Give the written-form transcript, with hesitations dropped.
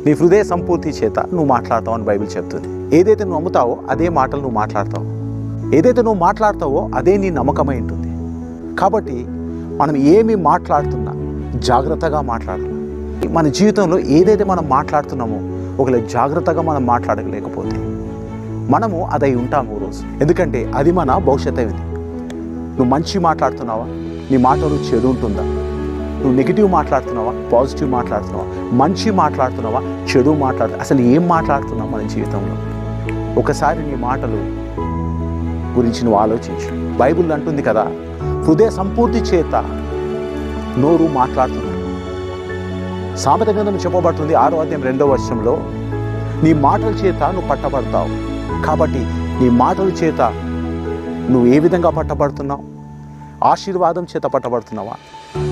నీ హృదయ సంపూర్తి చేత నువ్వు మాట్లాడతావు అని బైబిల్ చెప్తుంది. ఏదైతే నువ్వు నమ్ముతావో అదే మాటలు నువ్వు మాట్లాడతావు. ఏదైతే నువ్వు మాట్లాడతావో అదే నీ నమ్మకమై ఉంటుంది. కాబట్టి మనం ఏమి మాట్లాడుతున్నా జాగ్రత్తగా మాట్లాడాలి. మన జీవితంలో ఏదైతే మనం మాట్లాడుతున్నామో ఒకవేళ జాగ్రత్తగా మనం మాట్లాడలేకపోతే మనము అదై ఉంటాము రోజు. ఎందుకంటే అది మన భవిష్యత్ అయింది. నువ్వు మంచి మాట్లాడుతున్నావా, నీ మాటలు చెడు ఉంటుందా? నువ్వు నెగిటివ్ మాట్లాడుతున్నావా, పాజిటివ్ మాట్లాడుతున్నావా, మంచి మాట్లాడుతున్నావా, చెడు అసలు ఏం మాట్లాడుతున్నావు మన జీవితంలో? ఒకసారి నీ మాటలు గురించి నువ్వు ఆలోచించు. బైబిల్ అంటుంది కదా, హృదయ సంపూర్తి చేత నోరు మాట్లాడుతున్నాడు. సామెత గ్రంథం చెప్పబడుతుంది 6వ అధ్యాయం 2వ వచనంలో, నీ మాటల చేత నువ్వు పట్టబడతావు. కాబట్టి నీ మాటల చేత నువ్వు ఏ విధంగా పట్టబడుతున్నావు? ఆశీర్వాదం చేత పట్టబడుతున్నావా?